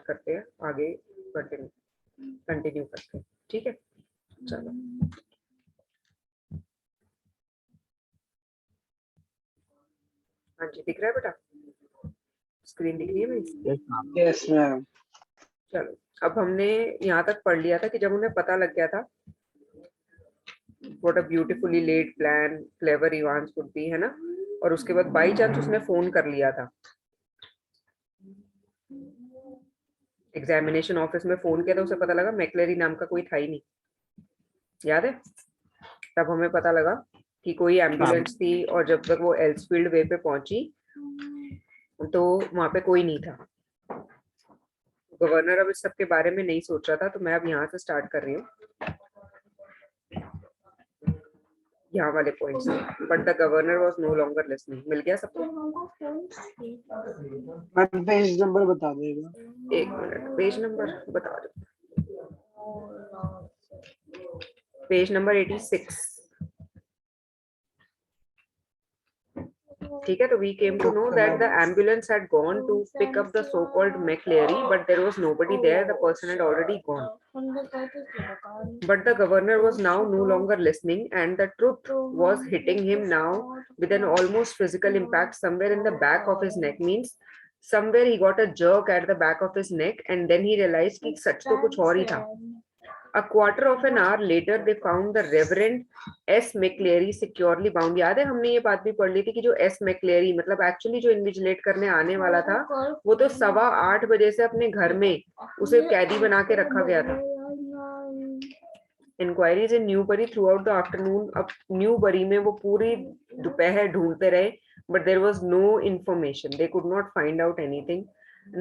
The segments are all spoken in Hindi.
करते हैं, आगे कंटिन्यू करते हैं, ठीक है। चलो हाँ जी, दिख रहा है बेटा, स्क्रीन दिख रही है मेरी? Yes ma'am. चलो, अब हमने यहाँ तक पढ़ लिया था कि जब उन्हें पता लग गया था what a beautifully laid plan clever Evans would be, है ना, और उसके बाद बाई चांस उसने फोन कर लिया था, एग्जामिनेशन ऑफिस में फोन किया था, उसे पता लगा मैक्लेरी नाम का कोई था ही नहीं, याद है? तब हमें पता लगा कि कोई एम्बुलेंस थी, और जब तक वो एल्सफील्ड वे पे पहुंची तो वहां पे कोई नहीं था। गवर्नर अब इस सब के बारे में नहीं सोच रहा था, तो मैं अब यहाँ से स्टार्ट कर रही हूँ, यहाँ वाले पॉइंट से। But the governor was no longer listening. मिल गया सबको? मैम पेज नंबर बता देगा। एक मिनट, पेज नंबर बता दो। पेज नंबर 86, ठीक है। तो we came to know that the ambulance had gone to pick up the so-called McLeary, but there was nobody there. The person had already gone. But the governor was now no longer listening, and the truth was hitting him now with an almost physical impact somewhere in the back of his neck. Means somewhere he got a jerk at the back of his neck, and then he realized कि सच तो कुछ और ही था. A quarter of an hour later, they found the Reverend S. McLeary securely bound. याद है हमने ये बात भी पढ़ ली थी कि जो S. McLeary मतलब एक्चुअली जो इन्विजिलेट करने आने वाला था, वो तो 8:15 बजे से अपने घर में उसे कैदी बना के रखा गया था. Inquiries in Newbury throughout the afternoon. अब न्यूबरी में वो पूरी दोपहर ढूंढते रहे, but there was no information. They could not find out anything,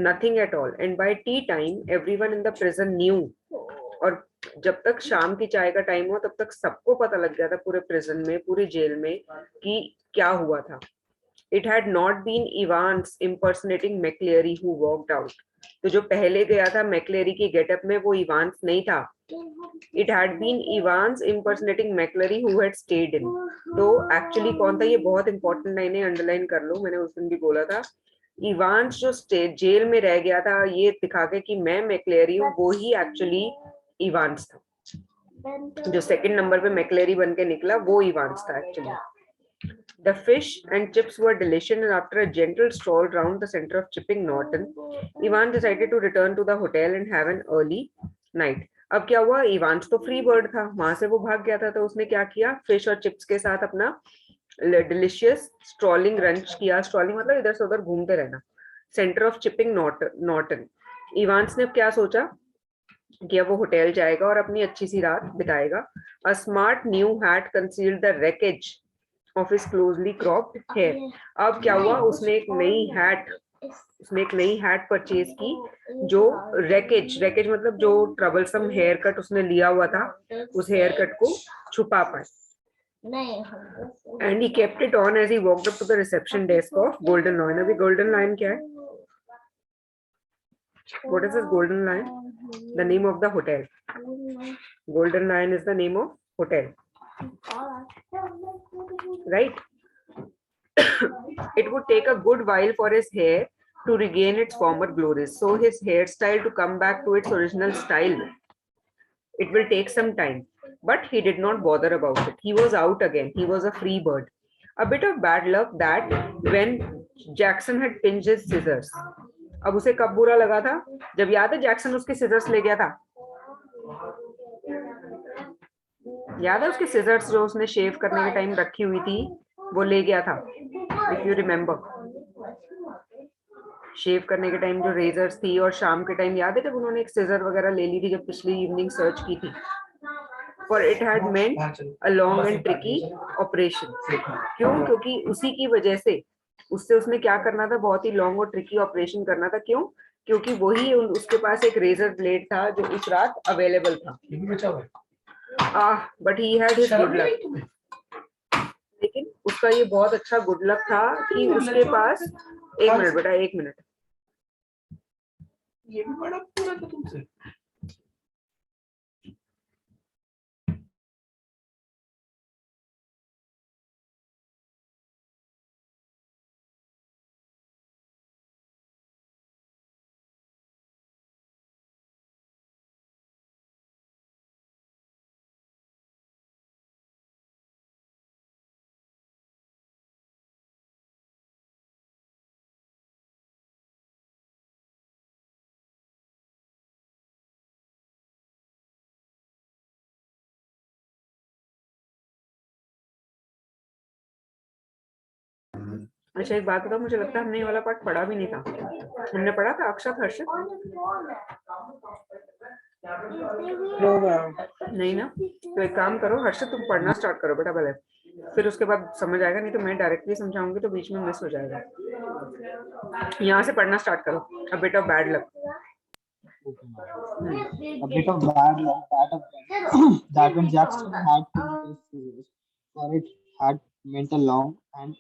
nothing at all. And by tea time everyone in the prison knew. और जब तक शाम की चाय का टाइम हो तब तक सबको पता लग गया था पूरे प्रिजन में, पूरी जेल में, कि क्या हुआ था. It had not been Evans impersonating McCleary who walked out. तो जो पहले गया था मैक्लेरी की गेटअप में, वो इवांस नहीं था. It had been Evans impersonating McCleary who had stayed in. तो एक्चुअली कौन था? ये बहुत इंपॉर्टेंट लाइनें अंडरलाइन कर लो, मैंने उस दिन भी बोला था. इवांस जो जेल में रह गया था ये दिखा के कि मैं मैक्लेरी हूँ, वो ही एक्चुअली इवांस था. जो सेकंड नंबर पे मैक्लेरी बन के निकला वो इवांस था actually. The fish and chips were delicious, and after a gentle stroll round the center of Chipping Norton, Ivan decided to return to the hotel and have an early night. अब क्या हुआ? इवांस तो फ्री बर्ड था, वहां से वो भाग गया था, तो उसने क्या किया? फिश और चिप्स के साथ अपना डिलिशियस स्ट्रॉलिंग रंच किया. स्ट्रॉलिंग मतलब इधर से उधर घूमते रहना. Centre of chipping Norton. Evans ने क्या सोचा कि अब वो होटल जाएगा और अपनी अच्छी सी रात बिताएगा. A smart new hat concealed the wreckage of his closely cropped hair. अब क्या हुआ? उसने एक नई हैट परचेज की जो रेकेज मतलब जो ट्रबलसम हेयर कट उसने लिया हुआ था, उस हेयर कट को छुपा पाए. And he kept it on as he walked up to the reception desk of Golden Lion. अभी गोल्डन लायन क्या है? What is this Golden Lion? The name of the hotel. Golden Lion is the name of hotel. Right? It would take a good while for his hair to regain its former glories. So his hairstyle to come back to its original style. It will take some time. But he did not bother about it. He was out again. He was a free bird. A bit of bad luck that when Jackson had pinched his scissors. अब उसे कब बुरा लगा था? जब याद है जैक्सन उसके सिजर्स ले गया था. याद है उसके सिजर्स जो उसने शेव करने के टाइम रखी हुई थी, वो ले गया था. इफ यू रिमेम्बर, शेव करने के टाइम जो रेजर्स थी, और शाम के टाइम याद है जब उन्होंने एक सिजर वगैरह ले ली थी जब पिछली इवनिंग सर्च की थी. For it had meant a long and tricky operation. क्यों? क्योंकि उसी की वजह से उसने क्या करना था? बहुत ही लॉन्ग और ट्रिकी ऑपरेशन करना था. क्यों? क्योंकि वही उसके पास एक रेजर ब्लेड था जो उस रात अवेलेबल था. But he had his good luck. लेकिन उसका ये बहुत अच्छा गुड लक था कि उसके पास, एक मिनट बेटा, एक मिनट, ये भी बड़ा पूरा था तुमसे. अच्छा एक बात बताओ, मुझे लगता है हमने ये वाला पार्ट पढ़ा भी नहीं था। हमने पढ़ा था अक्षत हर्षित? No ma'am. नहीं ना? तो एक काम करो हर्षित, तुम पढ़ना स्टार्ट करो बेटा पहले, फिर उसके बाद समझ आएगा, नहीं तो मैं डायरेक्टली समझाऊंगी तो बीच में मिस हो जाएगा। यहाँ से पढ़ना स्टार्ट करो। अ bit of bad luck. Okay, ma'am. A bit of bad luck that, that when Jackson had to face serious, for it had meant a long and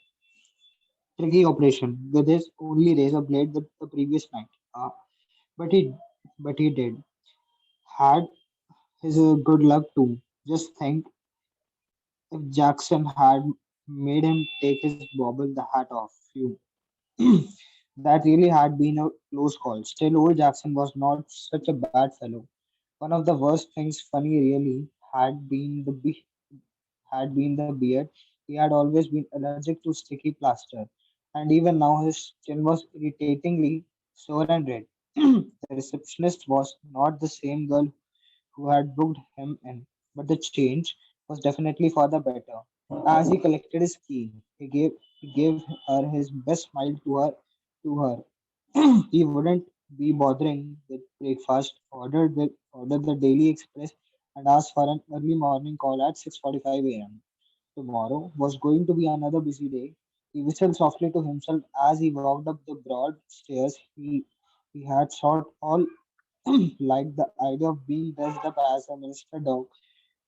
tricky operation with his only razor blade the previous night. But he did had his good luck too. Just think if Jackson had made him take his bobble the hat off. Phew. That really had been a close call. Still, old Jackson was not such a bad fellow. One of the worst things funny really had been the beard. He had always been allergic to sticky plaster, and even now his chin was irritatingly sore and red. The receptionist was not the same girl who had booked him in, but the change was definitely for the better. As he collected his key, he gave her his best smile to her. He wouldn't be bothering with breakfast, ordered the Daily Express, and asked for an early morning call at 6:45 a.m. Tomorrow was going to be another busy day. He whistled softly to himself as he walked up the broad stairs. He had sought all liked the idea of being dressed up as a minister dog,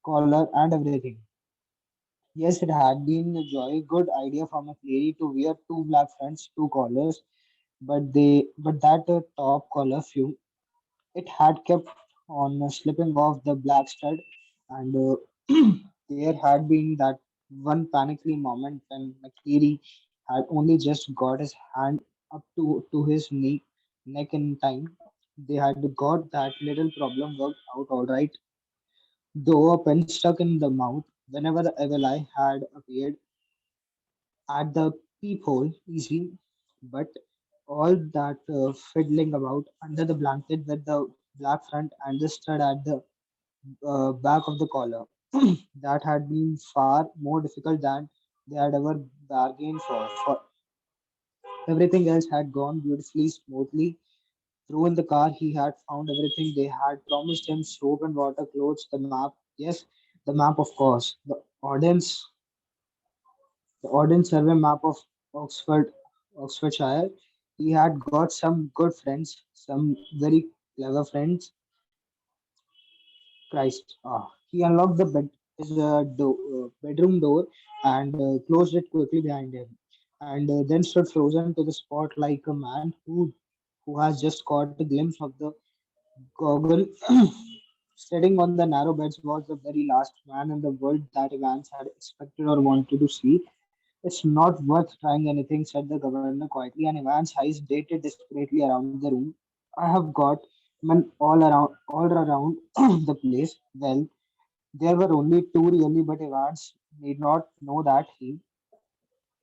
collar, and everything. Yes, it had been a jolly good idea from a lady to wear two black fronts, two collars, but that top collar few it had kept on slipping off the black stud, and there had been that one panicky moment when McCreary had only just got his hand up to his neck in time. They had got that little problem worked out all right, though a pen stuck in the mouth whenever the evil eye had appeared at the peephole. Easy, but all that fiddling about under the blanket with the black front and the stud at the back of the collar. That had been far more difficult than they had ever bargained for. For everything else had gone beautifully smoothly. Through in the car, he had found everything they had promised him: soap and water, clothes, the map. Yes, the map, of course. The Auden survey map of Oxfordshire. He had got some good friends, some very clever friends. Christ. He unlocked his bedroom door and closed it quickly behind him, and then stood frozen to the spot like a man who has just caught a glimpse of the goggle. Sitting on the narrow beds was the very last man in the world that Evans had expected or wanted to see. It's not worth trying anything, said the governor quietly, and Evans' eyes darted desperately around the room. I have got men all around the place. Well, there were only two really, but Evans need not know that he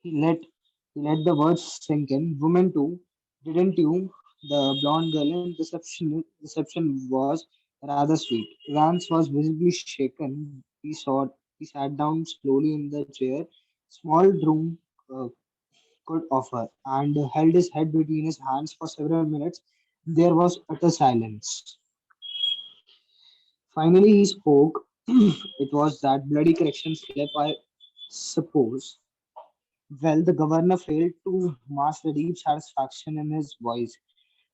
let he let the words sink in. Women too, didn't you? The blonde girl in reception was rather sweet. Evans was visibly shaken. He sat down slowly in the chair. Small room uh, could offer, and held his head between his hands for several minutes. There was utter silence. Finally, he spoke. It was that bloody correction slip, I suppose. Well, the governor failed to mask the deep satisfaction in his voice.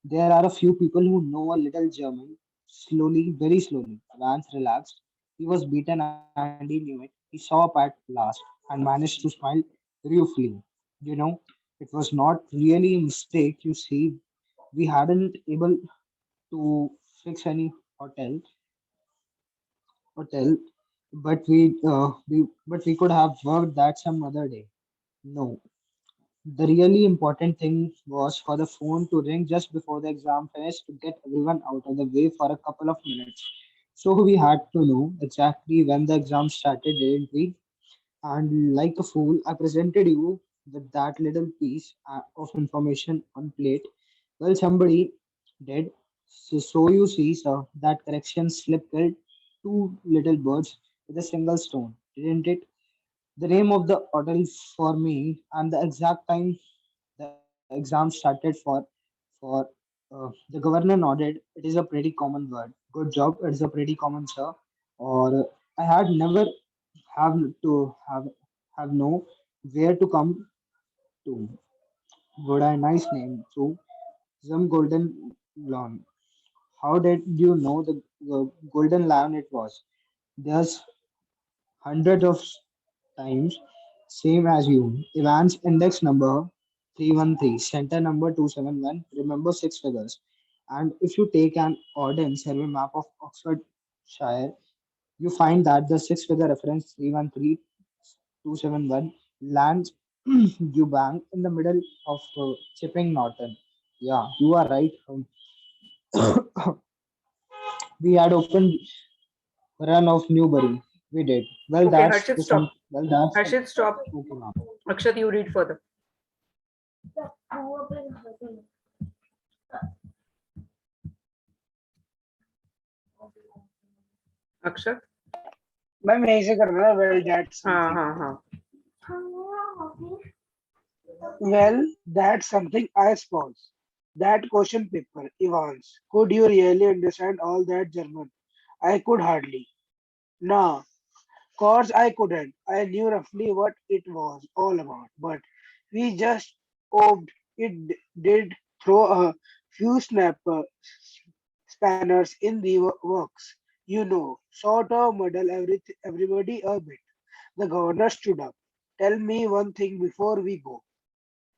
There are a few people who know a little German. Slowly, very slowly, Vance relaxed. He was beaten and he knew it. He saw up at last and managed to smile ruefully. You know, it was not really a mistake. You see, we hadn't able to fix any hotel hotel, but we could have worked that some other day. No, the really important thing was for the phone to ring just before the exam finished to get everyone out of the way for a couple of minutes. So we had to know exactly when the exam started, didn't we? And like a fool, I presented you with that little piece of information on plate. Well, somebody did. So you see, sir, that correction slip killed two little birds with a single stone, didn't it? The name of the hotel for me and the exact time exam started for the governor nodded. It is a pretty common word. Good job. It's a pretty common, sir. Or I had never have to have no where to come to. Good a nice name too. Some golden lawn. How did you know the golden lion it was? There's hundreds of times same as you. Evans index number 313, center number 271, remember six figures. And if you take an Auden survey map of Oxfordshire, you find that the six figure reference 313271 lands you bang in the middle of Chipping Norton. Yeah, you are right. We had opened run of Newbury. We did. Well, Okay, that's Harshit, the some. stop. Well, that's the, Harshit, stop. okay, ma'am. Akshat, you read further. Akshat. Ma'am यहीं से करना है. Well, that's हाँ something. हाँ हाँ. Well, that's something, I suppose. That question paper, Evans. Could you really understand all that German? I could hardly. Nah, course I couldn't. I knew roughly what it was all about, but we just hoped it did throw a few spanners in the works. You know, sort of muddle everybody a bit. The governor stood up. Tell me one thing before we go.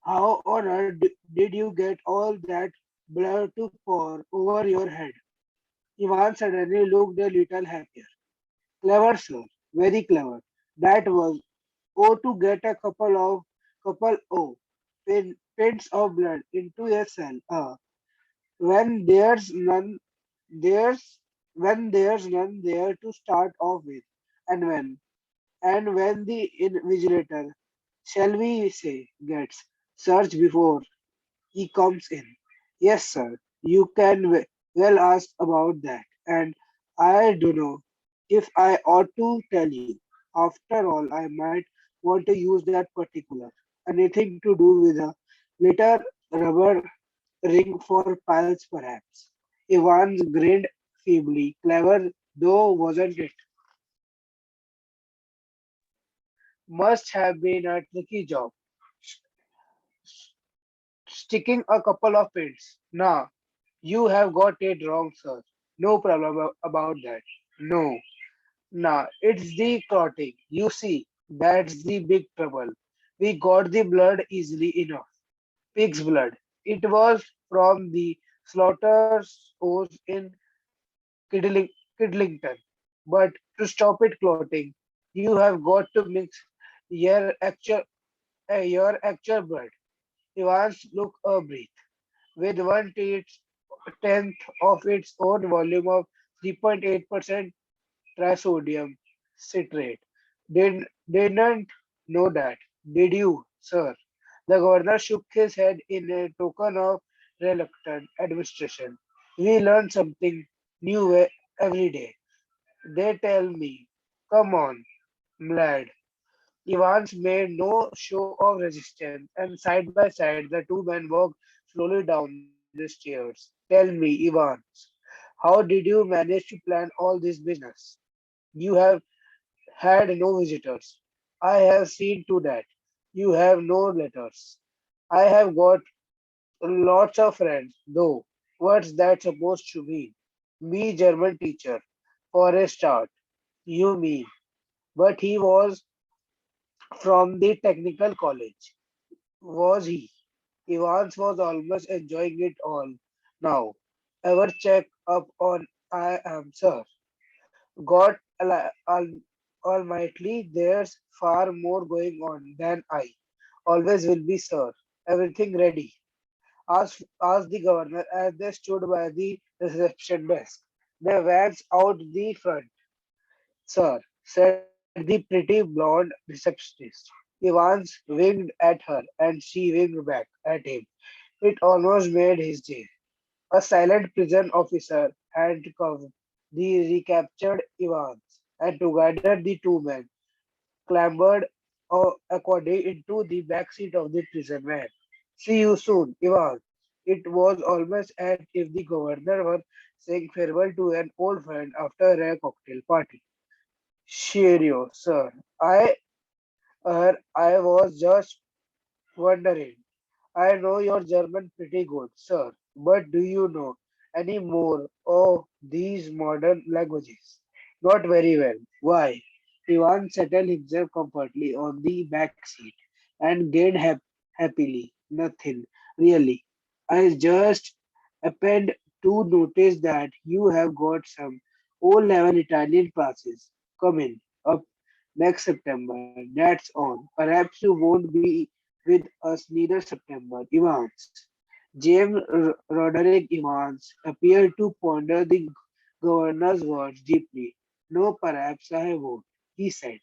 How on earth did you get all that blood to pour over your head? Ivan suddenly looked a little happier. Clever, sir. Very clever. That was to get a couple pints of blood into a cell. When there's there's none there to start off with, and when the invigilator, shall we say, gets searched before he comes in. Yes, sir, you can well ask about that. And I don't know if I ought to tell you. After all, I might want to use that particular. Anything to do with a little rubber ring for piles, perhaps. Evans grinned feebly. Clever, though, wasn't it? Must have been a tricky job. Sticking a couple of pins. Nah, you have got it wrong, sir. No problem about that. No. Nah, it's the clotting. You see, that's the big trouble. We got the blood easily enough. Pig's blood. It was from the slaughterhouse in Kidling, Kidlington. But to stop it clotting, you have got to mix your actual blood. Evans look a breath. With tenth of its own volume of 3.8% trisodium citrate. Didn't know that, did you, sir? The governor shook his head in a token of reluctant administration. We learn something new every day. They tell me, come on, lad. Evans made no show of resistance, and side by side the two men walked slowly down the stairs. Tell me, Evans, how did you manage to plan all this business? You have had no visitors. I have seen to that. You have no letters. I have got lots of friends, though. What's that supposed to mean? Me, German teacher, for a start. You mean. But he was from the technical college. Was he? Evans was almost enjoying it all. Now, ever check up on I am, sir? God Almighty, there's far more going on than I. Always will be, sir. Everything ready. Asked the governor as they stood by the reception desk. They advanced out the front. Sir, said the pretty blonde receptionist. Evans winked at her and she winked back at him. It almost made his day. A silent prison officer handcuffed the recaptured Evans, and together the two men clambered according into the back seat of the prison van. See you soon, Ivan. It was almost as if the governor were saying farewell to an old friend after a cocktail party. Cheerio, sir. I was just wondering. I know your German pretty good, sir, but do you know any more of these modern languages? Not very well. Why? Ivan settled himself comfortably on the back seat and gained happily. Nothing, really. I just happened to notice that you have got some O-level Italian classes coming up next September. That's all. Perhaps you won't be with us neither September. Evans. James Roderick Evans appeared to ponder the governor's words deeply. No, perhaps I won't, he said,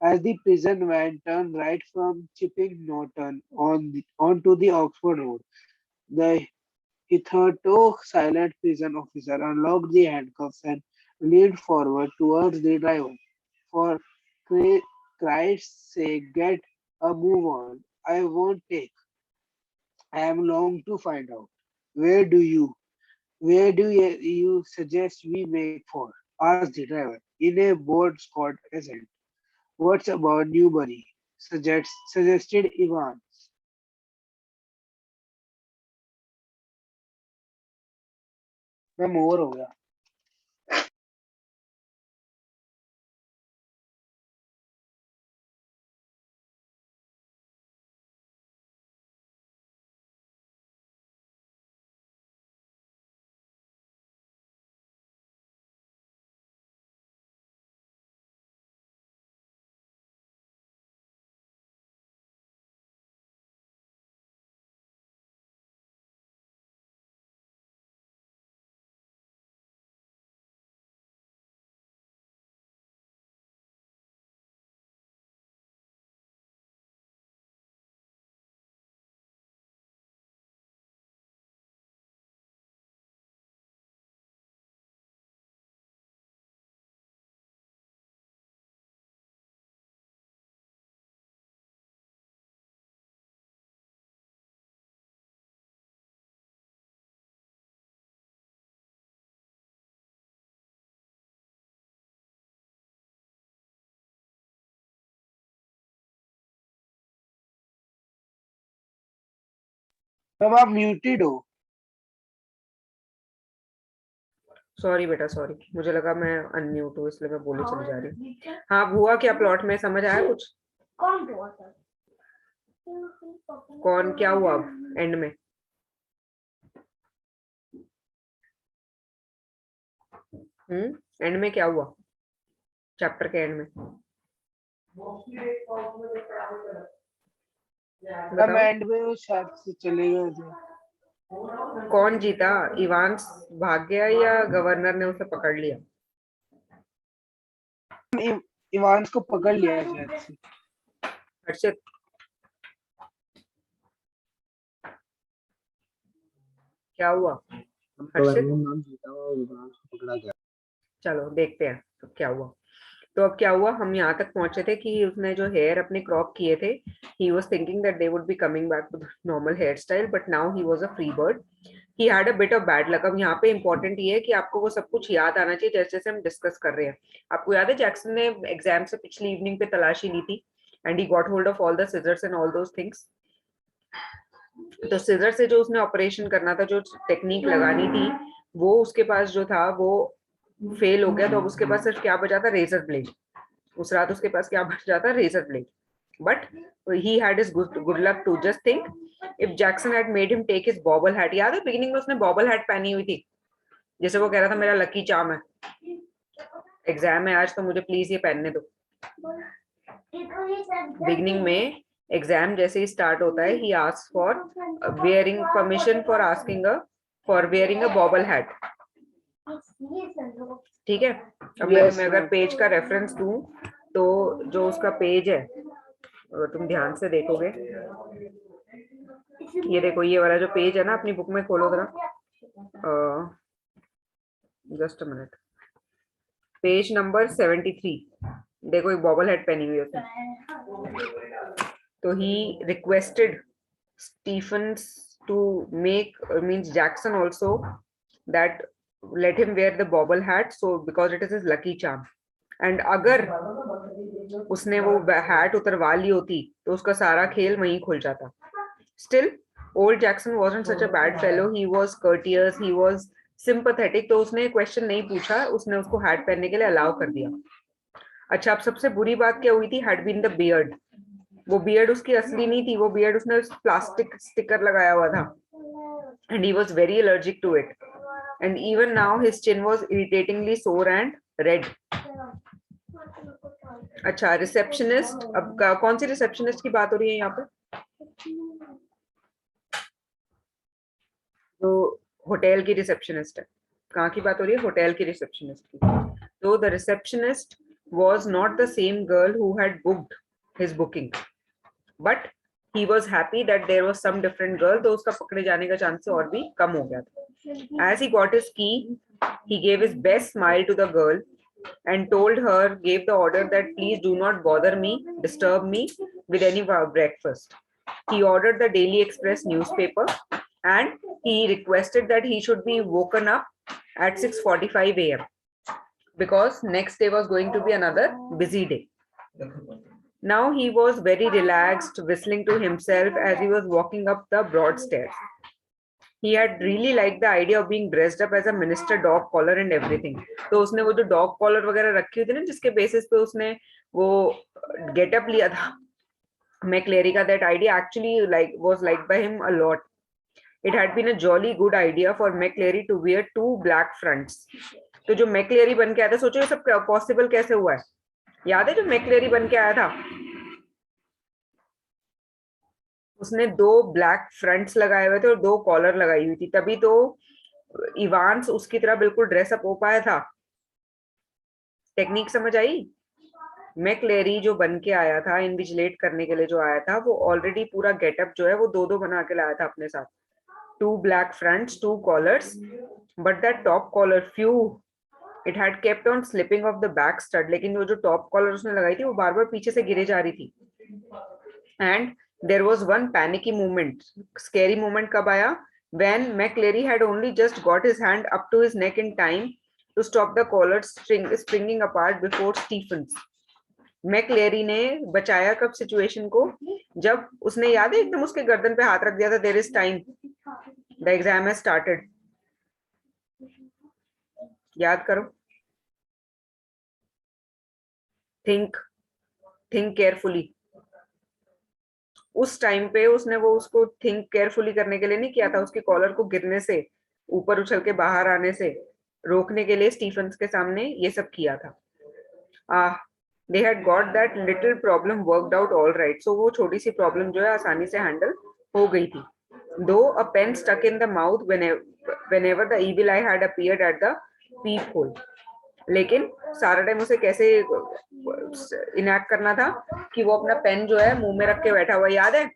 as the prison van turned right from Chipping Norton onto the Oxford Road. The hitherto silent prison officer unlocked the handcuffs and leaned forward towards the driver. For Chri- Christ's sake, get a move on. I won't take. I am long to find out. Where do you, where do you suggest we make for? Asked the driver in a bored Scott accent. What's about Newbury? Suggested Ivan. मैं मोर हो गया. तब आप म्यूटेड हो. सॉरी बेटा, सॉरी, मुझे लगा मैं अनम्यूट हूँ इसलिए मैं बोली चली जा रही हूँ। हाँ, हुआ क्या प्लॉट में, समझ आया कुछ? कौन क्या हुआ अब एंड में? एंड में क्या हुआ चैप्टर के एंड में? हम एंड में शायद से चले गए थे. कौन जीता? इवांस भाग गया या गवर्नर ने उसे पकड़ लिया? इवांस को पकड़ लिया शायद से. हर्षित, क्या हुआ? हर्षित, नाम जीता और इवांस को पकड़ा गया. चलो देखते हैं तो क्या हुआ। तो अब क्या हुआ, हम यहाँ तक पहुंचे थे कि उसने जो हेयर अपने क्रॉप किए थे, he was thinking that they would be coming back to the normal hairstyle, but now he was a free bird, he had a bit of bad luck. अब यहाँ पे इंपॉर्टेंट ये है कि आपको वो सब कुछ याद आना चाहिए जैसे जैसे हम डिस्कस कर रहे हैं। आपको याद है जैक्सन ने एग्जाम से पिछली इवनिंग पे तलाशी ली थी and he got hold of all the scissors and all those things. तो सिजर से जो उसने ऑपरेशन करना था, जो टेक्निक लगानी थी, वो उसके पास जो था वो फेल हो गया। तो अब उसके पास सिर्फ क्या बचा था? Razor blade. उस रात उसके पास क्या बच जाता? Razor blade. But he had his good luck to just think if Jackson had made him take his bobble hat. याद है बिगिनिंग में उसने बॉबल हैट पहनी हुई थी, जैसे वो कह रहा था मेरा लकी चार्म है, एग्जाम है आज तो मुझे प्लीज ये पहनने दो। बिगिनिंग में एग्जाम जैसे ही स्टार्ट होता है, ही asks for wearing permission for asking for wearing a बॉबल hat. ठीक है, अब Yes, मैं अगर sir. पेज का रेफरेंस दूं तो जो उसका पेज है, अगर तुम ध्यान से देखोगे, ये देखो, ये वाला जो पेज है ना, अपनी बुक में खोलो जरा, just a minute, page number 73। देखो एक बॉबल हेड पहनी हुई है उसने। तो he requested Stephens to make means Jackson also that let him wear the bobble hat, so because it is his lucky charm. And अगर उसने वो hat उतरवा ली होती तो उसका सारा खेल वहीं खुल जाता. Still, old Jackson wasn't such a bad fellow. He was courteous, he was sympathetic. तो उसने क्वेश्चन नहीं पूछा, उसने उसको हैट पहनने के लिए अलाउ कर दिया. अच्छा, अब सबसे बुरी बात क्या हुई थी? Had been the beard. वो बियर्ड उसकी असली नहीं थी, वो बियर्ड उसने प्लास्टिक स्टिकर लगाया हुआ था. And he was very allergic to it. And even now his chin was irritatingly sore and red. अच्छा, रिसेप्शनिस्ट. अब कौन सी रिसेप्शनिस्ट की बात हो रही है यहाँ पे? तो होटल की रिसेप्शनिस्ट है. कहाँ की बात हो रही है? होटल की रिसेप्शनिस्ट की. तो the receptionist was not the same girl who had booked his booking, but he was happy that there was some different girl, तो उसका पकड़े जाने का चांस और भी कम हो गया था. As he got his key, he gave his best smile to the girl and told her, gave the order that please do not bother me, disturb me with any breakfast. He ordered the Daily Express newspaper and he requested that he should be woken up at 6:45 a.m. because next day was going to be another busy day. Now he was very relaxed, whistling to himself as he was walking up the broad stairs. He had really liked the idea of being dressed up as a minister, dog collar and everything. तो उसने वो जो dog collar वगैरह रखी हुई थी ना, जिसके बेसिस पे उसने वो getup लिया था McCleary का, that idea actually was liked by him a lot. It had been a jolly good idea for McCleary to wear 2 black fronts. तो जो मैक्लेरी बन के आया था, सोचो ये सब पॉसिबल कैसे हुआ है? याद है जो मैक्लेरी बन के आया था, उसने 2 ब्लैक फ्रंट्स लगाए हुए थे और 2 कॉलर लगाई हुई थी, तभी तो इवांस उसकी तरह बिल्कुल ड्रेसअप हो पाया था. टेक्निक समझ आई? मैक्लेरी जो बन के आया था, इन्विजिलेट करने के लिए जो आया था, वो ऑलरेडी पूरा गेटअप जो है वो 2-2 बना के लाया था अपने साथ. 2 black fronts, 2 collars, but that top collar, phew, it had kept on slipping off the back stud. लेकिन वो जो टॉप कॉलर उसने लगाई थी वो बार बार पीछे से गिरे जा रही थी. And there was one panicky moment, scary moment कब आया? When McCleary had only just got his hand up to his neck in time to stop the collar springing apart before Stephens. मैक्लेरी ने बचाया कब सिचुएशन को? जब उसने, याद है, एकदम उसके गर्दन पे हाथ रख दिया था. There is time, the exam has started. याद करो. Think carefully. उस टाइम पे उसने वो उसको थिंक केयरफुली करने के लिए नहीं किया था, उसके कॉलर को गिरने से, ऊपर उछल के बाहर आने से रोकने के लिए स्टीफन्स के सामने ये सब किया था. They had got that little problem worked out all right. So वो छोटी सी प्रॉब्लम जो है आसानी से हैंडल हो गई थी. Though a pen stuck in the mouth whenever the evil eye had appeared at the peephole. लेकिन सारा टाइम उसे कैसे इनैक्ट करना था कि वो अपना पेन जो है मुंह में रख के बैठा हुआ. याद है?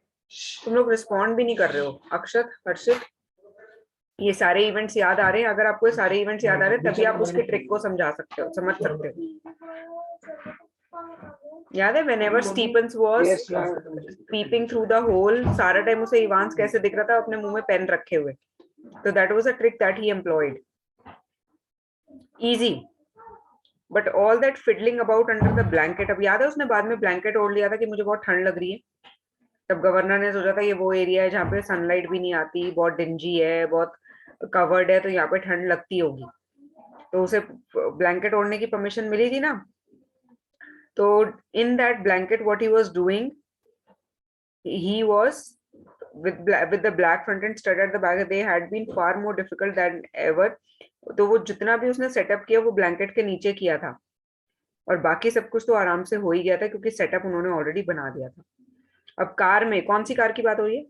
तुम लोग रिस्पॉन्ड भी नहीं कर रहे हो. अक्षत, हर्षित, ये सारे इवेंट्स याद आ रहे हैं? अगर आपको ये सारे इवेंट्स याद आ रहे हैं तभी आप उसके ट्रिक को समझ सकते हो. याद है whenever Stephens was peeping through the hole, सारा टाइम उसे इवांस कैसे दिख रहा था अपने मुंह में पेन रखे हुए. तो that was a trick that he employed. Easy, but all that fiddling about under the blanket. अब याद है उसने बाद में ब्लैंकेट ओढ़ लिया था कि मुझे बहुत ठंड लग रही है. तब गवर्नर ने सोचा था ये वो एरिया है जहाँ पे सनलाइट भी नहीं आती, बहुत डिंजी है, बहुत कवर्ड है, तो यहाँ पे ठंड लगती होगी. तो उसे ब्लैंकेट ओढ़ने की परमिशन मिली थी ना. So in that blanket, what he was doing, he was with the black front and stud at the back. They had been far more difficult than ever. तो वो जितना भी उसने सेटअप किया वो ब्लैंकेट के नीचे किया था, और बाकी सब कुछ तो आराम से हो ही गया था क्योंकि सेटअप उन्होंने ऑलरेडी बना दिया था. अब कार में कौन सी कार की बात हो रही है?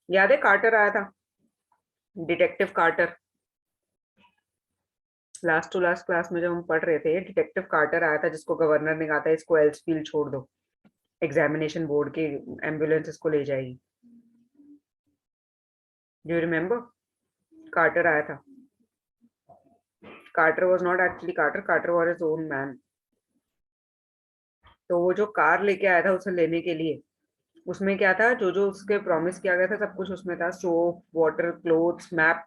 याद है कार्टर आया था, detective Carter. Last to last class में जब हम पढ़ रहे थे, डिटेक्टिव कार्टर आया था जिसको गवर्नर ने कहा था इसको एल्सफील्ड छोड़ दो, एग्जामिनेशन बोर्ड की एम्बुलेंस इसको ले जाएगी. Do you remember? कार्टर आया था. Carter was not actually Carter, Carter was his own man. तो वो जो कार लेके आया था उसे लेने के लिए, उसमें क्या था, जो जो उसके प्रॉमिस किया गया था सब कुछ उसमें था, सोप, वाटर, क्लोथ्स, मैप,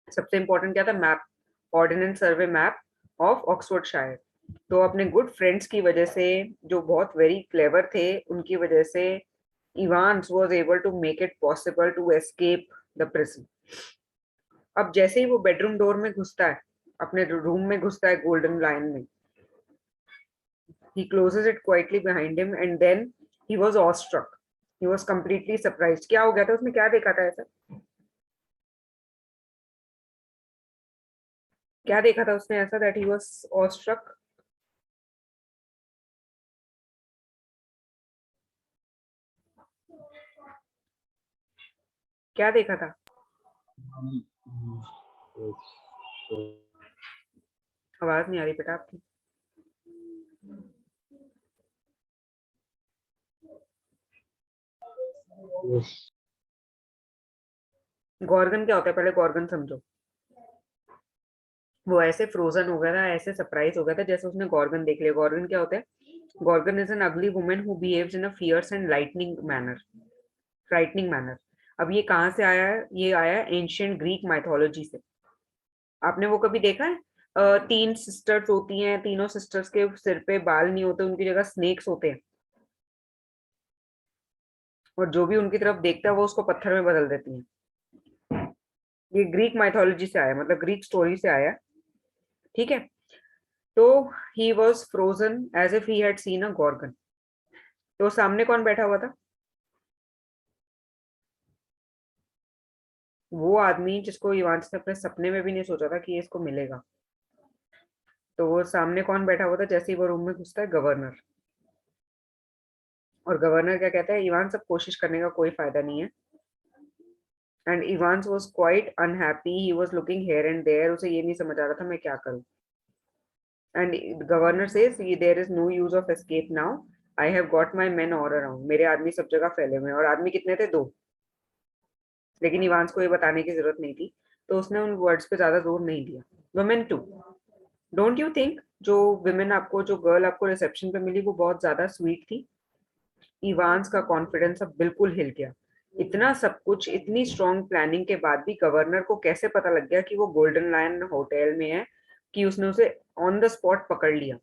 सबसे इंपॉर्टेंट क्या था, map, Ordnance Survey map of Oxfordshire. तो अपने गुड फ्रेंड्स की वजह से, जो बहुत वेरी क्लेवर थे, उनकी वजह से Evans was able to make it possible to escape the prison. अब जैसे ही वो बेडरूम डोर में घुसता है, अपने रूम में घुसता है गोल्डन लायन में, he closes it quietly behind him and then he was awestruck, he was completely surprised। क्या हो गया था, उसने क्या देखा था ऐसा, क्या देखा था उसने ऐसा that he was awestruck? क्या देखा था? आवाज नहीं आ रही बेटा आपकी। गॉर्गन क्या होता है, पहले गॉर्गन समझो। वो ऐसे फ्रोजन हो गया था, ऐसे सरप्राइज हो गया था जैसे उसने गॉर्गन देख लिया। गॉर्गन क्या होता है, गॉर्गन इज एन अगली woman who behaves in a fierce and lightning manner, frightening manner. अब ये कहाँ से आया है, ये आया है एंशियंट ग्रीक माइथोलॉजी से। आपने वो कभी देखा है, तीन सिस्टर्स होती हैं, तीनों सिस्टर्स के सिर पे बाल नहीं होते, उनकी जगह स्नेक्स होते हैं, और जो भी उनकी तरफ देखता है वो उसको पत्थर में बदल देती हैं। ये ग्रीक माइथोलॉजी से आया, मतलब ग्रीक स्टोरी से आया, ठीक है। तो he was frozen as if he had seen a gorgon. तो सामने कौन बैठा हुआ था, वो आदमी जिसको इवांस ने अपने सपने में भी नहीं सोचा था कि ये इसको मिलेगा। तो वो सामने कौन बैठा हुआ था, जैसे ही वो रूम में घुसता है, गवर्नर। और गवर्नर क्या कहता है, इवान, सब कोशिश करने का कोई फायदा नहीं है। And Evans was quite unhappy, he was looking here and there, उसे ये नहीं समझ आ रहा था मैं क्या करूं। And governor says there is no use of escape now, I have got my men all around, मेरे आदमी सब जगह फैले हुए हैं। और आदमी कितने थे, दो। लेकिन इवांस को ये बताने की जरूरत नहीं थी, तो उसने उन वर्ड्स पे ज्यादा जोर नहीं दिया। Women too, don't you think जो विमेन आपको, जो गर्ल आपको रिसेप्शन पे मिली, वो बहुत ज्यादा स्वीट थी? इवांस का कॉन्फिडेंस अब बिल्कुल हिल गया। इतना सब कुछ, इतनी स्ट्रॉन्ग प्लानिंग के बाद भी गवर्नर को कैसे पता लग गया कि वो गोल्डन लायन होटल में है, कि उसने उसे ऑन द स्पॉट पकड़ लिया।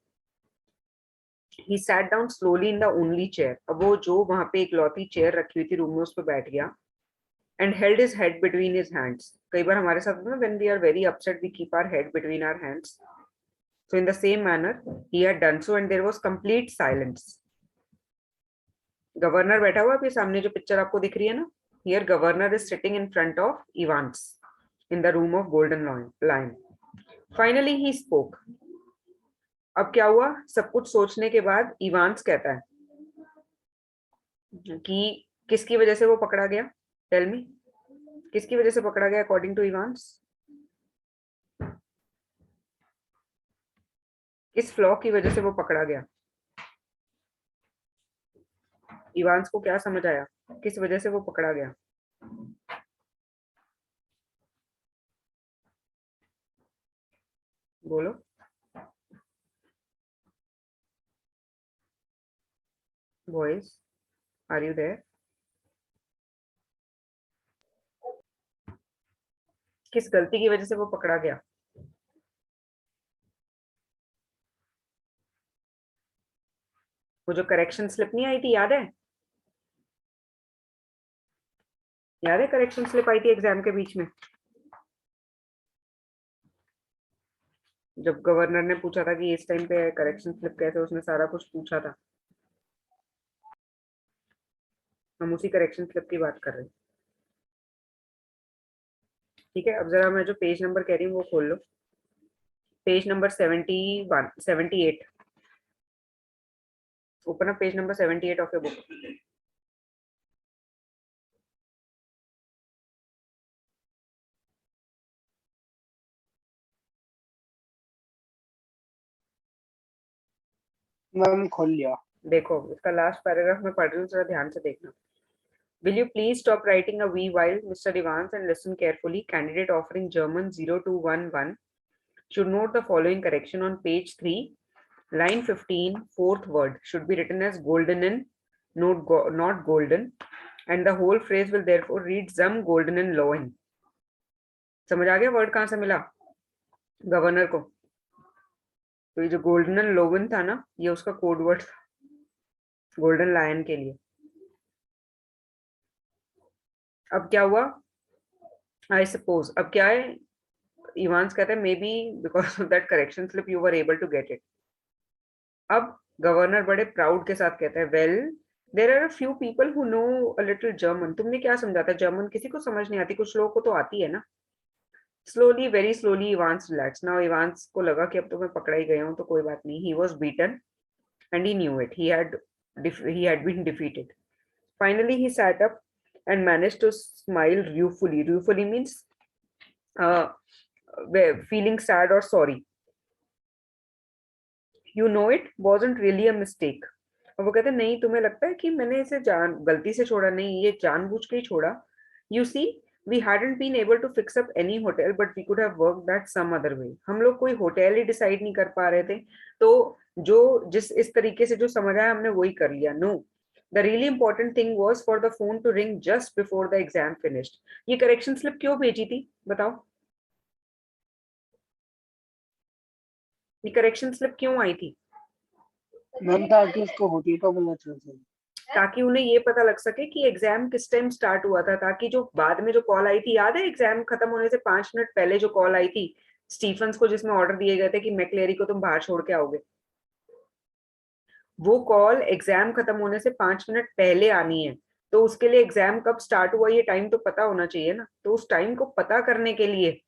He sat down slowly in the only chair. अब वो जो वहां पे एक लौती चेयर रखी हुई थी रूम में, उस पर बैठ गया। And held his head between his hands. कई बार हमारे साथ ना, when we are very upset, we keep our head between our hands. So in the same manner, he had done so, and there was complete silence. Governor बैठा हुआ, आपके सामने जो पिक्चर आपको दिख रही है ना, here governor is sitting in front of Evans in the room of Golden Lion. Finally he spoke. अब क्या हुआ, सब कुछ सोचने के बाद इवांस कहता है कि किसकी वजह से वो पकड़ा गया, टेल मी, किसकी वजह से पकड़ा गया अकॉर्डिंग टू इवांस? किस फ्लॉ की वजह से वो पकड़ा गया? इवांस को क्या समझ आया, किस वजह से वो पकड़ा गया? बोलो। Boys, are you there? किस गलती की वजह से वो पकड़ा गया? वो जो करेक्शन स्लिप नहीं आई थी, याद है? याद है करेक्शन स्लिप आई थी एग्जाम के बीच में, जब गवर्नर ने पूछा था कि इस टाइम पे करेक्शन स्लिप कैसे, उसने सारा कुछ पूछा था। हम उसी करेक्शन स्लिप की बात कर रहे हैं, ठीक है। अब जरा मैं जो पेज नंबर कह रही हूँ वो खोल लो, page number 71, 78, open up page number 78 of your book. Ma'am खोल लिया। देखो इसका लास्ट पैराग्राफ मैं पढ़ रही हूँ, जरा ध्यान से देखना। Will you please stop writing a wee while, Mr. Evans, and listen carefully? Candidate offering German 0211 should note the following correction on page 3. Line 15, fourth word should be written as golden in, not golden, and the whole phrase will therefore read some golden in loin. समझ आ गया वर्ड कहाँ से मिला गवर्नर को? तो ये जो गोल्डन एंड लोवन था ना, ये उसका कोड वर्ड था गोल्डन लायन के लिए. अब क्या हुआ? आई सपोज अब क्या है, इवांस कहता है maybe because of that correction slip you were able to get it. अब गवर्नर बड़े प्राउड के साथ कहता है well there are a few people who know a little German. तुमने क्या समझा था? जर्मन किसी को समझ नहीं आती, कुछ लोगों को तो आती है ना. Slowly, very slowly Evans relax. Now Evans को लगा कि अब तो मैं पकड़ा ही गया हूं तो कोई बात नहीं. He was beaten and he knew it. He had been defeated. Finally, he sat up and managed to smile ruefully. Ruefully means feeling sad or sorry. You know, it wasn't really a mistake. और वो कहते नहीं, तुम्हें लगता है कि मैंने इसे गलती से छोड़ा? नहीं, ये जानबूझ के ही छोड़ा. You see, we hadn't been able to fix up any hotel, but we could have worked that some other way. हम लोग कोई होटल ही डिसाइड नहीं कर पा रहे थे, तो जो जिस इस तरीके से जो समझ आया हमने वही कर लिया. No, the really important thing was for the phone to ring just before the exam finished. ये करेक्शन स्लिप क्यों भेजी थी बताओ? ये करेक्शन स्लिप क्यों आई थी? मैम ताकि उसको होटल का पता चल सके, ताकि उन्हें ये पता लग सके कि एग्जाम किस टाइम स्टार्ट हुआ था. ताकि जो बाद में जो कॉल आई थी, याद है एग्जाम खत्म होने से 5 मिनट पहले जो कॉल आई थी स्टीफन्स को, जिसमें ऑर्डर दिए गए थे कि मैक्लेरी को तुम बाहर छोड़ के आओगे. वो कॉल एग्जाम खत्म होने से 5 मिनट पहले आनी है, तो उसके लिए एग्जाम कब स्टार्ट हुआ ये टाइम तो पता होना चाहिए ना. तो उस टाइम को पता करने के लिए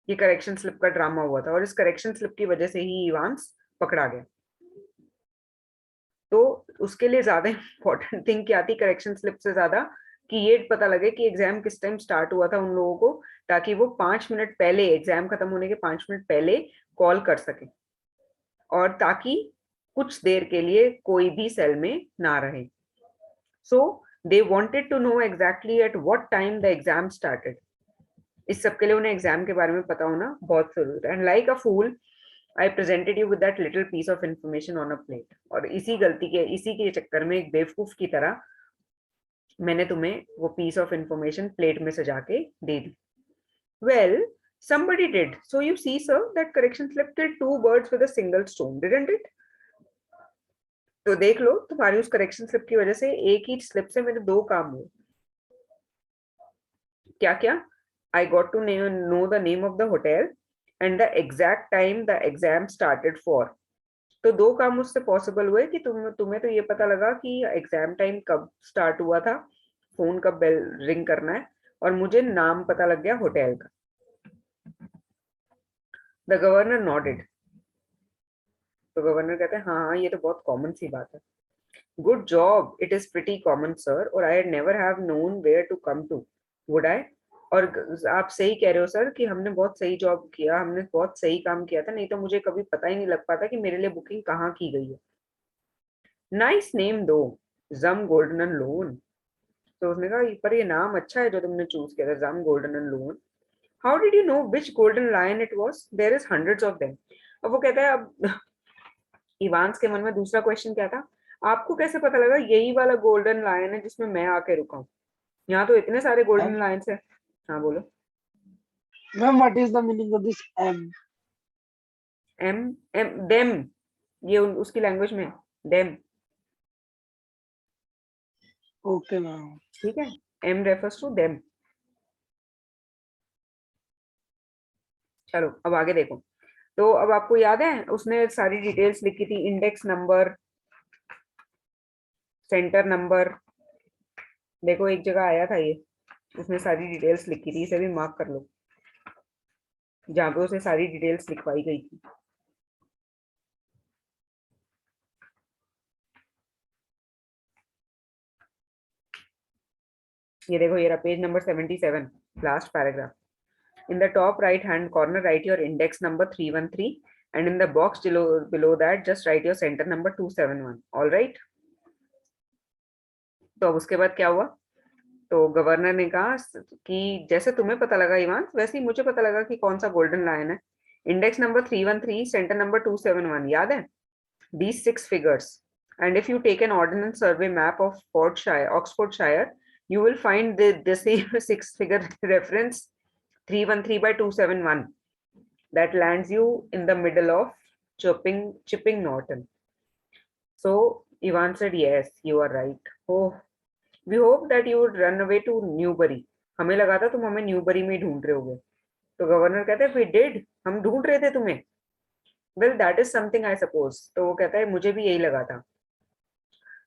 ये करेक्शन स्लिप का ड्रामा हुआ था, और इस करेक्शन स्लिप की वजह से ही इवांस पकड़ा गया. तो उसके लिए ज्यादा इंपॉर्टेंट थिंग क्या थी करेक्शन स्लिप से ज्यादा? कि ये पता लगे कि एग्जाम किस टाइम स्टार्ट हुआ था उन लोगों को, ताकि वो 5 मिनट पहले, एग्जाम खत्म होने के 5 मिनट पहले कॉल कर सके, और ताकि कुछ देर के लिए कोई भी सेल में ना रहे. So they wanted to know exactly at what time the exam started. इस सब के लिए उन्हें एग्जाम के बारे में पता होना बहुत जरूरी है. And like a fool I presented you with that little piece of information on a plate. और इसी के चक्कर में एक बेवकूफ की तरह मैंने तुम्हें वो piece of information प्लेट में सजा के दे दी. Well, somebody did. So you see, sir, that correction slip killed 2 birds with a single stone, didn't it? तो देख लो, तुम्हारी उस करेक्शन स्लिप की वजह से एक ही स्लिप से मेरे 2 काम हुए. क्या क्या? I got to know the name of the hotel and the exact time the exam started for. तो 2 काम उससे पॉसिबल हुए कि तुम्हें तो ये पता लगा कि एग्जाम टाइम कब स्टार्ट हुआ था, फोन कब बेल रिंग करना है, और मुझे नाम पता लग गया होटल का. The governor nodded. तो गवर्नर कहते हैं हाँ ये तो बहुत कॉमन सी बात है. Good job, it is pretty common sir, और I never have known where to come to, would I? और आप सही कह रहे हो सर कि हमने बहुत सही जॉब किया, हमने बहुत सही काम किया था, नहीं तो मुझे कभी पता ही नहीं लग पाता कि मेरे लिए बुकिंग कहाँ की गई है. नाइस नेम दो, जम गोल्डन एंड लोन. तो उसने कहा पर ये नाम अच्छा है जो तुमने चूज किया था, जम Golden and lone. How did you know which Golden Lion it was? There is hundreds of them. अब वो कहता है, अब इवांस के मन में दूसरा क्वेश्चन क्या था, आपको कैसे पता लगा यही वाला गोल्डन लायन है जिसमें मैं आके रुका हूँ? यहाँ तो इतने सारे गोल्डन लायंस है. हाँ बोलो. Ma'am what is the meaning of this em? Em them, ये उसकी लैंग्वेज में देम. ओके मैम, ठीक है, एम रेफर्स टू देम. चलो अब आगे देखो. तो अब आपको याद है उसने सारी डिटेल्स लिखी थी, इंडेक्स नंबर, सेंटर नंबर. देखो एक जगह आया था ये, उसने सारी डिटेल्स लिखी थी, इसे भी मार्क कर लो जहां पे उसे सारी डिटेल्स लिखवाई गई थी. ये देखो, ये रहा page number 77, last paragraph. In the top right hand corner, write your index number 313, and in the box below that, just write your center number 271. All right? तो अब उसके बाद क्या हुआ? तो गवर्नर ने कहा कि जैसे तुम्हें पता लगा इवान, वैसे ही मुझे पता लगा कि कौन सा गोल्डन लायन है. इंडेक्स नंबर 313, सेंटर नंबर 271, याद है? these 6 figures. And if you take an ordnance survey map of Oxfordshire, you will find the same 6-figure reference 313 by 271 that lands you in the middle of Chipping Norton. So Ivan said, yes, you are right. Oh, we hope that you would run away to Newbury. हमें लगा था तुम हमें न्यूबरी में ढूंढ रहे होगे. तो गवर्नर कहते हैं, we did, हम ढूंढ रहे थे तुम्हें. Well, that is something I suppose. तो वो कहता है, मुझे भी यही लगा था.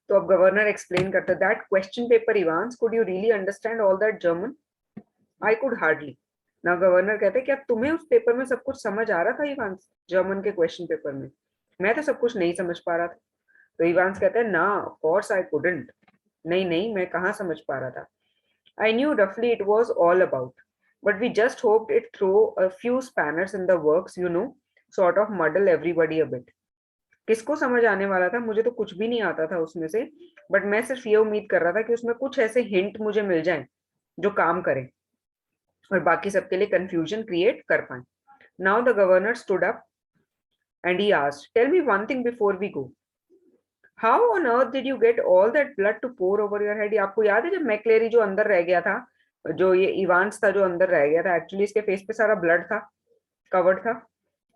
तो अब गवर्नर एक्सप्लेन करता है, that question paper, Evans, could you really understand all that German? I could hardly. ना गवर्नर कहते हैं, क्या तुम्हें उस पेपर में सब कुछ समझ आ रहा था इवांस, जर्मन के क्वेश्चन पेपर में? मैं तो सब कुछ नहीं समझ पा रहा था. तो इवांस कहते हैं, ना, of course I couldn't. नहीं, मैं कहाँ समझ पा रहा था. I knew roughly it was all about, but we just hoped it throw a few spanners in the works, you know, sort of muddle everybody a bit. किसको समझ आने वाला था? मुझे तो कुछ भी नहीं आता था उसमें से, बट मैं सिर्फ ये उम्मीद कर रहा था कि उसमें कुछ ऐसे हिंट मुझे मिल जाएं जो काम करें और बाकी सबके लिए कंफ्यूजन क्रिएट कर पाए. Now the governor stood up and he asked, tell me one thing before we go. How on earth did you get all that blood to pour over your head? आपको याद है जब मैक्लेरी जो अंदर रह गया था, जो ये इवांस था जो अंदर रह गया था, एक्चुअली इसके फेस पे सारा ब्लड था, कवर्ड था.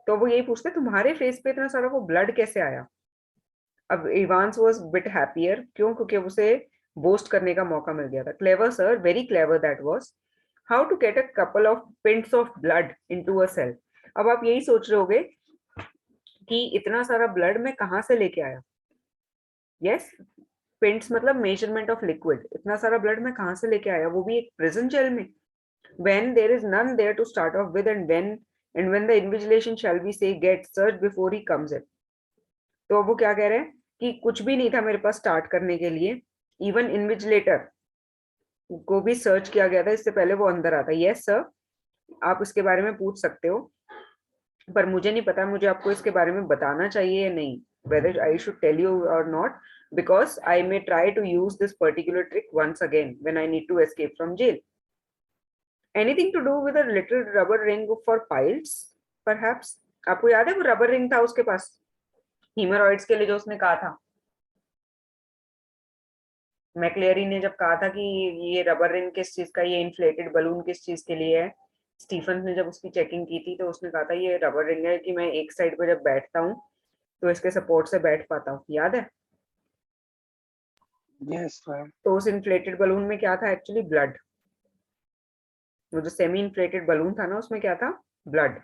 तो वो यही पूछते, तुम्हारे फेस पे इतना सारा वो ब्लड कैसे आया? अब इवांस वाज बिट हैप्पियर. क्यों? क्योंकि उसे बोस्ट करने का मौका मिल गया था. Clever sir, very clever that was. How to get a couple of pints of blood into a cell. अब आप यही सोच रहे होगे कि इतना सारा ब्लड मैं कहाँ से लेके आया. यस, पिंट्स मतलब मेजरमेंट ऑफ लिक्विड. इतना सारा ब्लड मैं कहाँ से लेके आया, वो भी एक प्रिजन जेल में. when there is none there to start off with, and when the invigilation shall we say get searched before he comes in. तो वो क्या कह रहे हैं कि कुछ भी नहीं था मेरे पास स्टार्ट करने के लिए. इवन इन्विजिलेटर को भी सर्च किया गया था इससे पहले वो अंदर आता. यस सर, आप इसके बारे में पूछ सकते हो, पर मुझे नहीं पता मुझे आपको इसके बारे में बताना चाहिए या नहीं, whether I should tell you or not, because I may try to use this particular trick once again when I need to escape from jail. Anything to do with a little rubber ring for piles, perhaps? आपको याद है वो रबर रिंग था उसके पास हीमोरॉइड्स के लिए जो उसने कहा था. मैक्लेरी ने जब कहा था कि ये रबर रिंग किस चीज का, ये इन्फ्लेटेड बलून किस चीज के लिए है, स्टीफन ने जब उसकी चेकिंग की थी तो उसने कहा था ये रबर रिंग है कि मैं एक साइड पे जब बैठता हूँ तो इसके सपोर्ट से बैठ पाता हूँ. याद है? Yes, ma'am. तो उस इन्फ्लेटेड बलून में क्या था? Actually blood. वो जो सेमी इन्फ्लेटेड बलून था ना उसमें क्या था? ब्लड.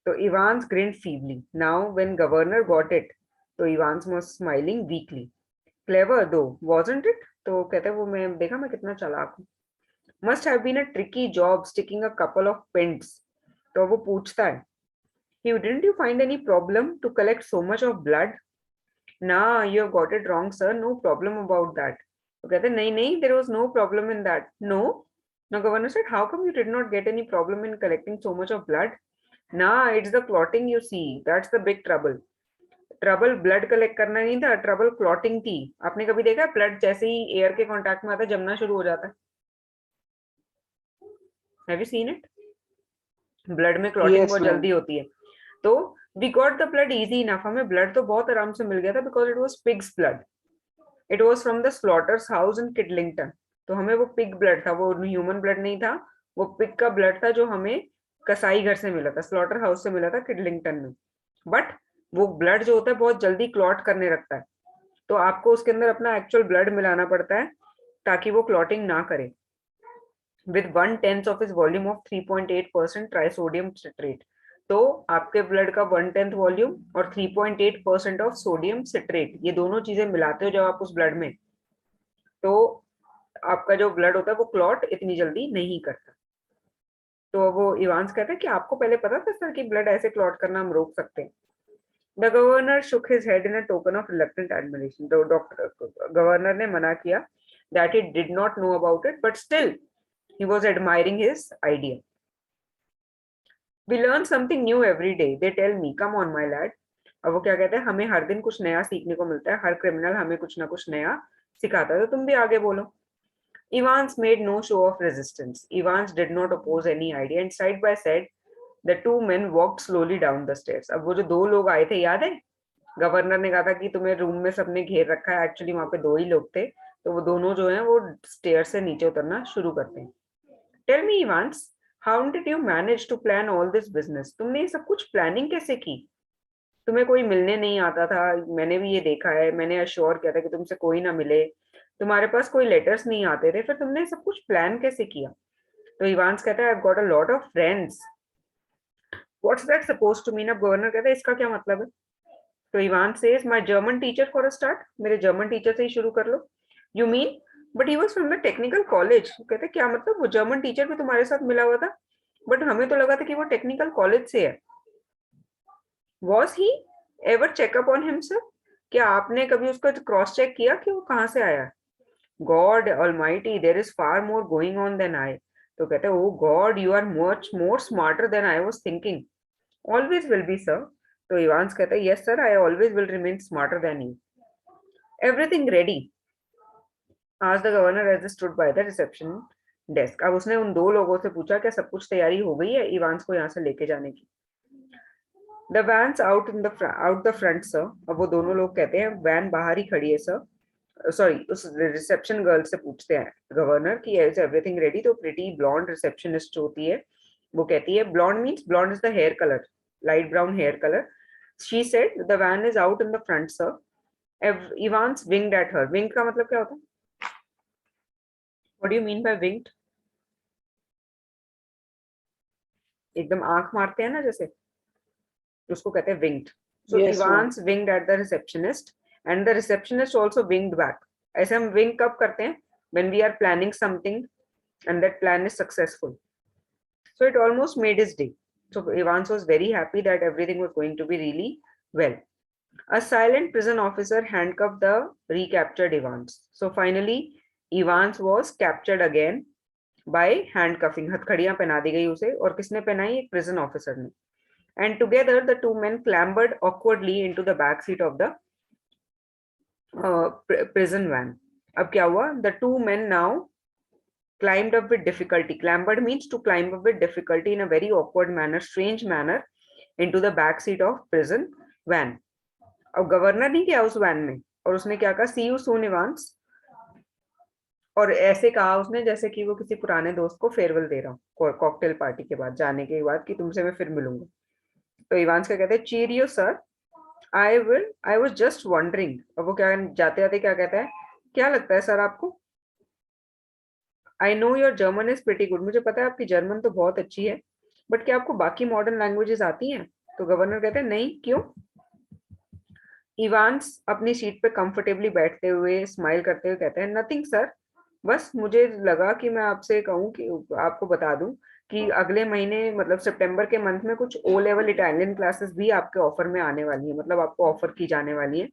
तो Evans grinned feebly. Now when governor got it, तो Evans was smiling weakly. Clever though, wasn't it? तो कहते हैं वो, मैं देखा मैं कितना चालाक हूँ. Must have been a tricky job sticking a couple of pins. तो वो पूछता है, didn't you find any problem to collect so much of blood? Nah, you have got it wrong, sir. No problem about that. तो कहते हैं नहीं, there was no problem in that. No. Now governor said, how come you did not get any problem in collecting so much of blood? Nah, it's the clotting you see. That's the big trouble. Trouble blood collect करना नहीं था, ट्रबल क्लॉटिंग थी. आपने कभी देखा ब्लड जैसे ही एयर के कांटेक्ट में आता है जमना शुरू हो जाता है? Have you seen it? Blood में क्लॉटिंग Yes, बहुत ma'am. जल्दी होती है. तो we got the blood easy enough. हमें ब्लड तो बहुत आराम से मिल गया था because it was pig's blood. It was from the slaughters house in Kidlington. तो हमें वो पिग ब्लड था, वो ह्यूमन ब्लड नहीं था, वो पिग का ब्लड था जो हमें कसाई घर से मिला था, स्लॉटर हाउस से मिला था किडलिंगटन में. बट वो ब्लड जो होता है बहुत जल्दी क्लॉट करने लगता है, तो आपको उसके अंदर अपना एक्चुअल ब्लड मिलाना पड़ता है ताकि वो क्लॉटिंग ना करे. with 1/10 of its volume of 3.8% trisodium citrate. तो आपके ब्लड का 1/10 वॉल्यूम और 3.8% ऑफ सोडियम सिट्रेट, ये दोनों चीजें मिलाते हो जब आप उस ब्लड में, तो आपका जो ब्लड होता है वो क्लॉट इतनी जल्दी नहीं करता. तो वो इवांस कहता है कि आपको पहले पता था सर कि ब्लड ऐसे क्लॉट करना हम रोक सकते हैं. The governor shook his head in a token of reluctant admiration. The governor ने मना किया that he did not know about it, but still he was admiring his idea. We learn something new every day. They tell me, come on, my lad. अब वो क्या कहते हैं, हमें हर दिन कुछ नया सीखने को मिलता है, हर क्रिमिनल हमें कुछ ना कुछ नया सिखाता है, तो तुम भी आगे बोलो. Evans made no show of resistance. Evans did not oppose any idea, and side by side The two men walked slowly down the stairs. अब वो जो दो लोग आए थे याद है, गवर्नर ने कहा था कि तुम्हें रूम में सबने घेर रखा है, एक्चुअली वहां पे दो ही लोग थे, तो वो दोनों जो हैं वो स्टेयर से नीचे उतरना शुरू करते हैं. Tell me Evans, how did you manage to plan all this business? तुमने ये सब कुछ प्लानिंग कैसे की? तुम्हें कोई मिलने नहीं आता था, मैंने भी ये देखा है, मैंने अश्योर किया था कि तुमसे कोई ना मिले, तुम्हारे पास कोई लेटर्स नहीं आते थे, फिर तुमने सब कुछ प्लान कैसे किया? तो इवांस कहता है, I have got a lot of friends. What's that suppose to mean? अब गवर्नर कहता है, इसका क्या मतलब है? तो Evan says, my German teacher for a start, मेरे जर्मन टीचर से ही शुरू कर लो. You mean, but he was from the technical college. कहते हैं, क्या मतलब? वो जर्मन टीचर भी तुम्हारे साथ मिला हुआ था, बट हमें तो लगा था कि वो टेक्निकल कॉलेज से है. Was he ever checkup on himself? क्या आपने कभी उसका क्रॉस चेक किया कि वो कहाँ से आया? God almighty, there is far more going on than I. तो कहते हैं, oh God, you are much more smarter than I was thinking. Always will be sir. तो इवांस कहता है, yes sir, I always will remain smarter than you. Everything ready? आज द गवर्नर एज stood by the reception desk. अब उसने उन दो लोगों से पूछा, क्या सब कुछ तैयारी हो गई है इवांस को यहाँ से लेके जाने की? The vans out the front sir. अब वो दोनों लोग कहते हैं, वैन बाहर ही खड़ी है सर. सॉरी, उस रिसेप्शन गर्ल से पूछते हैं गवर्नर कि इज एवरीथिंग रेडी? तो प्रिटी ब्लॉन्ड रिसेप्शनिस्ट होती है, वो कहती है, blonde means, blonde is the hair colour, light brown hair colour. She said the van is out in the front sir. Evans winked at her. Wink का मतलब क्या होता है? What do you mean by winked? एकदम आंख मारते हैं ना जैसे, उसको कहते हैं winked. So Yes, ma'am. Evans winked at the receptionist and the receptionist also winked back. ऐसे हम विंग कब करते हैं? When we are planning something and that plan is successful. So it almost made his day. So Evans was very happy that everything was going to be really well. A silent prison officer handcuffed the recaptured Evans. So finally, Evans was captured again by handcuffing. हथकड़ियां पहना दी गई उसे, और किसने पहनाई? एक prison officer ने. And together the two men clambered awkwardly into the back seat of the prison van. अब क्या हुआ? The two men now climbed up with difficulty. Clambered means to climb up with difficulty in a very awkward manner, strange manner, into the back seat of prison van. अब गवर्नर नहीं गया उस वैन में, और उसने क्या कहा? सी यू सून इवांस. और ऐसे कहा उसने जैसे कि वो किसी पुराने दोस्त को फेयरवेल दे रहा हूँ कॉकटेल पार्टी के बाद, जाने के बाद, कि तुमसे मैं फिर मिलूंगा. तो इवांस क्या कहते हैं? Cheerio sir, I was just wondering. अब वो क्या जाते जाते क्या कहता है? क्या लगता है सर आपको? I know your German is pretty good. मुझे पता है आपकी जर्मन तो बहुत अच्छी है, बट क्या आपको बाकी मॉडर्न लैंग्वेजेस आती हैं? तो गवर्नर कहते हैं, नहीं, क्यों? इवांस अपनी सीट पे कंफर्टेबली बैठते हुए स्माइल करते हुए कहते हैं, नथिंग सर, बस मुझे लगा कि मैं आपसे कहूँ कि आपको बता दूं कि अगले महीने, मतलब सितंबर के मंथ में, कुछ ओ लेवल इटालियन क्लासेस भी आपके ऑफर में आने वाली है, मतलब आपको ऑफर की जाने वाली है.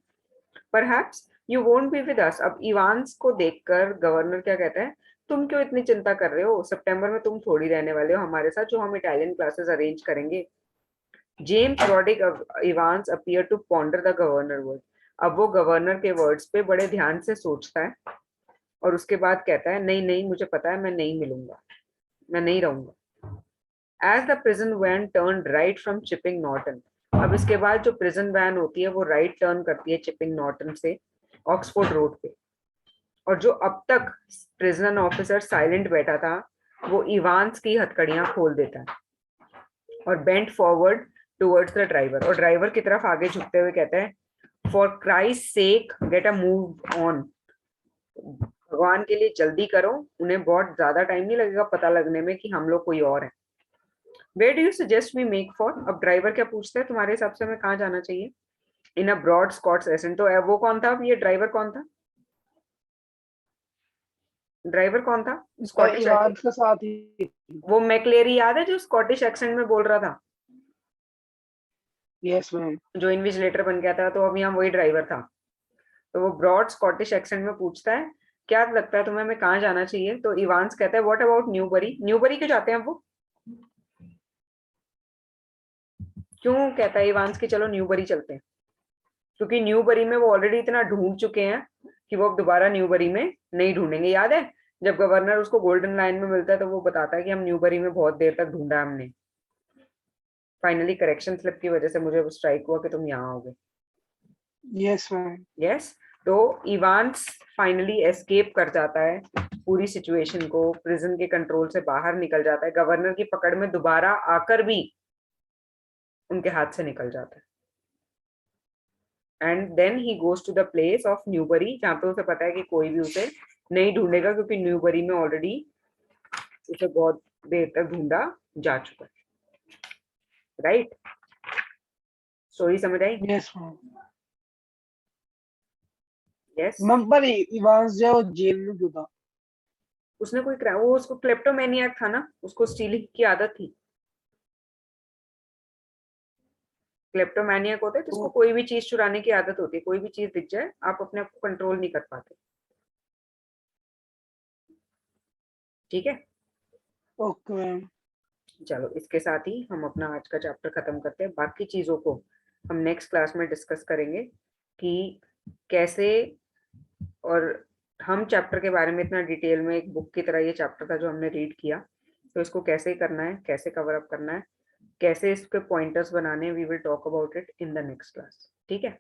Perhaps you won't be with us. अब इवांस को देखकर गवर्नर क्या कहता है, तुम क्यों इतनी चिंता कर रहे हो? सितंबर में तुम थोड़ी रहने वाले हो हमारे साथ, जो हम इटालियन क्लासेस अरेंज करेंगे. James Roderick Evans appear to ponder the governor word. अब वो गवर्नर के वर्ड्स पे बड़े ध्यान से सोचता है, और उसके बाद कहता है, नहीं नहीं, मुझे पता है, मैं नहीं मिलूंगा, मैं नहीं रहूंगा. As the prison van turn right from Chipping Norton. अब इसके बाद जो प्रिजन वैन होती है वो राइट टर्न करती है चिपिंग नॉर्टन से ऑक्सफोर्ड रोड पे, और जो अब तक प्रिजन ऑफिसर साइलेंट बैठा था वो इवांस की हथकड़ियां खोल देता है और bent forward towards the driver, और ड्राइवर की तरफ आगे झुकते हुए कहता है, for Christ sake get a move on. भगवान के लिए जल्दी करो, उन्हें बहुत ज्यादा टाइम नहीं लगेगा पता लगने में कि हम लोग कोई और है. Where do you suggest we make for? अब ड्राइवर क्या पूछता है, तुम्हारे हिसाब से हमें कहाँ जाना चाहिए? इन अ ब्रॉड स्कॉट्स एसेंट. तो वो कौन था? ये ड्राइवर कौन था? ड्राइवर कौन था? स्कॉटिश. इवांस के साथ ही. वो मैक्लेरी याद है जो स्कॉटिश एक्सेंट में बोल रहा था, यस मैम. जो इन्विजिलेटर बन गया था? तो अब यहाँ वही ड्राइवर था. तो वो ब्रॉड स्कॉटिश एक्सेंट में पूछता है, क्या लगता है तुम्हें, हमें कहाँ जाना चाहिए? तो इवांस कहता है, व्हाट अबाउट न्यूबरी? न्यूबरी क्यों जाते हैं वो? क्यों कहता है इवांस की चलो न्यूबरी चलते हैं? क्योंकि न्यूबरी में वो ऑलरेडी इतना ढूंढ चुके हैं कि वो अब दोबारा न्यूबरी में नहीं ढूंढेंगे. याद है जब गवर्नर उसको गोल्डन लाइन में मिलता है तो वो बताता है कि हम न्यूबरी में बहुत देर तक ढूंढा हमने. फाइनली करेक्शन स्लिप की वजह से मुझे स्ट्राइक हुआ कि तुम यहाँ आओगे. Yes, ma'am. यस, तो इवांस फाइनली एस्केप कर जाता है पूरी सिचुएशन को, प्रिजन के कंट्रोल से बाहर निकल जाता है, गवर्नर की पकड़ में दोबारा आकर भी उनके हाथ से निकल जाता है. And then he goes to the place of Newbury, जहां पे उसे पता है कि कोई भी उसे नहीं ढूंढेगा, क्योंकि न्यूबरी में ऑलरेडी उसे बहुत देर तक ढूंढा जा चुका है. राइट, स्टोरी समझ आई? Yes, ma'am. यस. मैम पर इवांस जो जेल में क्यों था? उसने कोई वो उसको क्लेप्टोमैनियाक था ना, उसको स्टीलिंग की आदत थी. क्लेप्टोमैनियक होता है जिसको कोई भी चीज चुराने की आदत होती है, कोई भी चीज दिख जाए आप अपने आप को कंट्रोल नहीं कर पाते. ठीक है, ओके मैम. चलो इसके साथ ही हम अपना आज का चैप्टर खत्म करते हैं. बाकी चीजों को हम नेक्स्ट क्लास में डिस्कस करेंगे कि कैसे, और हम चैप्टर के बारे में इतना डिटेल में, एक बुक की तरह ये चैप्टर था जो हमने रीड किया, तो इसको कैसे करना है, कैसे कवर अप करना है, कैसे इसके पॉइंटर्स बनाने हैं, we will talk about it in the next class. ठीक है.